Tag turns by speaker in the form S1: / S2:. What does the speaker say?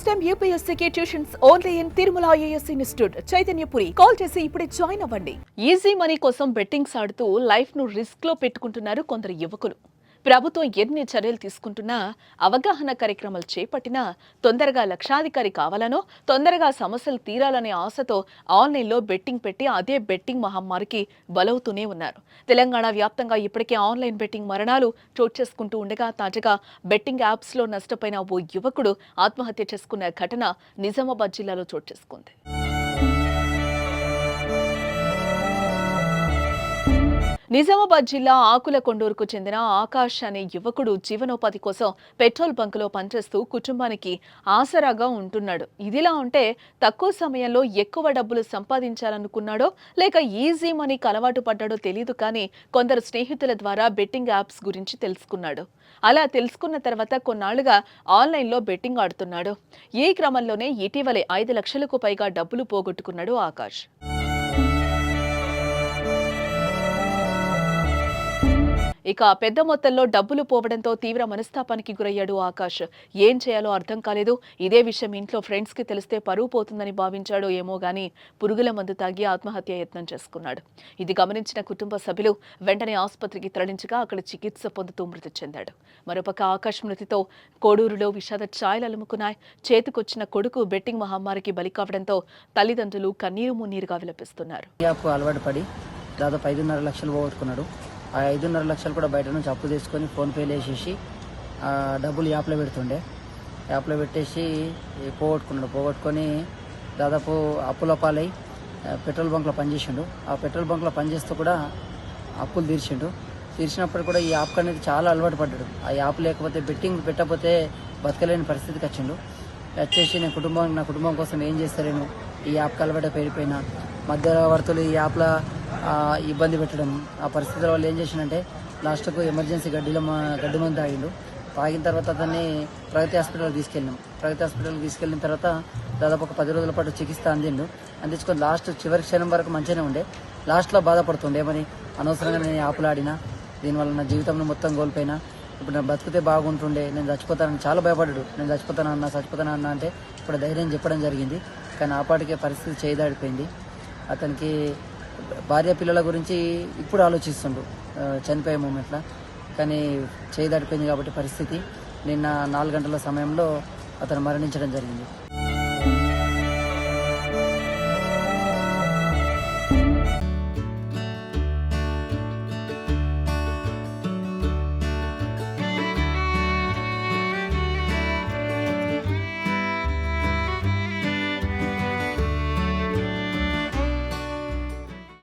S1: Time యూపీఎస్సీకి tuitions only in Tirumala IAS institute Chaitanyapuri. Call చేసి ఇప్పుడే జాయిన్ అవ్వండి. ఈజీ మనీ కోసం బెట్టింగ్స్ ఆడుతూ లైఫ్ ను రిస్క్ లో పెట్టుకుంటున్నారు కొందరు యువకులు. ప్రభుత్వం ఎన్ని చర్యలు తీసుకుంటున్నా, అవగాహన కార్యక్రమాలు చేపట్టినా తొందరగా లక్షాధికారి కావాలనో, తొందరగా సమస్యలు తీరాలనే ఆశతో ఆన్లైన్లో బెట్టింగ్ పెట్టి అదే బెట్టింగ్ మహమ్మారికి బలవుతూనే ఉన్నారు. తెలంగాణ వ్యాప్తంగా ఇప్పటికే ఆన్లైన్ బెట్టింగ్ మరణాలు చోటు చేసుకుంటూ ఉండగా, తాజాగా బెట్టింగ్ యాప్స్లో నష్టపోయిన ఓ యువకుడు ఆత్మహత్య చేసుకున్న ఘటన నిజామాబాద్ జిల్లాలో చోటు చేసుకుంది. నిజామాబాద్ జిల్లా ఆకులకొండూరుకు చెందిన ఆకాష్ అనే యువకుడు జీవనోపాధి కోసం పెట్రోల్ బంకులో పనిచేస్తూ కుటుంబానికి ఆసరాగా ఉంటున్నాడు. ఇదిలా ఉంటే తక్కువ సమయంలో ఎక్కువ డబ్బులు సంపాదించాలనుకున్నాడో లేక ఈజీ మనీకి అలవాటు పడ్డాడో తెలియదు, కానీ కొందరు స్నేహితుల ద్వారా బెట్టింగ్ యాప్స్ గురించి తెలుసుకున్నాడు. అలా తెలుసుకున్న తర్వాత కొన్నాళ్లుగా ఆన్లైన్లో బెట్టింగ్ ఆడుతున్నాడు. ఈ క్రమంలోనే ఇటీవలే 5 లక్షలకు పైగా డబ్బులు పోగొట్టుకున్నాడు ఆకాష్. ఇక పెద్ద మొత్తంలో డబ్బులు పోవడంతో తీవ్ర మనస్తాపానికి గురయ్యాడు ఆకాష్. ఏం చేయాలో అర్థం కాలేదు. ఇదే విషయం ఇంట్లో ఫ్రెండ్స్ కి తెలిస్తే పరువు పోతుందని భావించాడో ఏమో గానీ పురుగుల మందు తాగి ఆత్మహత్య యత్నం చేసుకున్నాడు. ఇది గమనించిన కుటుంబ సభ్యులు వెంటనే ఆసుపత్రికి తరలించగా అక్కడ చికిత్స పొందుతూ మృతి చెందాడు. మరోపక్క ఆకాష్ మృతితో కోడూరులో విషాద ఛాయలు అలుముకున్నాయి. చేతికొచ్చిన కొడుకు బెట్టింగ్ మహమ్మారికి బలి కావడంతో తల్లిదండ్రులు కన్నీరు మున్నీరుగా విలపిస్తున్నారు.
S2: అలవాటు పడి దాదాపు 5.5 లక్షలు పోగొట్టుకున్నాడు. ఆ 5.5 లక్షలు కూడా బయట నుంచి అప్పు తీసుకొని ఫోన్పేలు వేసేసి డబ్బులు యాప్లో పెడుతుండే. యాప్లో పెట్టేసి పోగొట్టుకొని దాదాపు అప్పుల పాలై పెట్రోల్ బంక్లో పనిచేసిండు. ఆ పెట్రోల్ బంక్లో పనిచేస్తూ కూడా అప్పులు తీర్చినప్పుడు కూడా ఈ యాప్ అనేది చాలా అలవాటు పడ్డాడు. ఆ యాప్ లేకపోతే బెట్టింగ్ పెట్టకపోతే బతకలేని పరిస్థితికి వచ్చిండు. వచ్చేసి నా కుటుంబం కోసం ఏం చేస్తారేను, ఈ యాప్కి అలవాటు పెరిగిపోయినా మధ్యవర్తులు ఈ యాప్లో ఇబ్బంది పెట్టడం. ఆ పరిస్థితుల వల్ల ఏం చేసిందంటే లాస్ట్కు ఎమర్జెన్సీ గడ్డి మందు తాగిన తర్వాత అతన్ని ప్రగతి హాస్పిటల్కి తీసుకెళ్ళిన తర్వాత దాదాపు ఒక 10 రోజుల పాటు చికిత్స అందించుకొని చివరి క్షణం వరకు మంచిగానే ఉండే. లాస్ట్లో బాధపడుతుండే, మరి అనవసరంగా నేను ఆపులాడినా, దీనివల్ల నా జీవితంలో మొత్తం కోల్పోయినా, ఇప్పుడు నేను బతికితే బాగుంటుండే, నేను చచ్చిపోతానని చాలా భయపడ్డాడు. నేను చచ్చిపోతానన్నా అంటే ఇప్పుడు ధైర్యం చెప్పడం జరిగింది. కానీ ఆపాటికే పరిస్థితి చేయదాడిపోయింది. అతనికి భార్య పిల్లల గురించి ఇప్పుడు ఆలోచిస్తుండు చనిపోయే మూమెంట్లో, కానీ చేయదాడిపోయింది కాబట్టి పరిస్థితి నిన్న 4 గంటల సమయంలో అతను మరణించడం జరిగింది.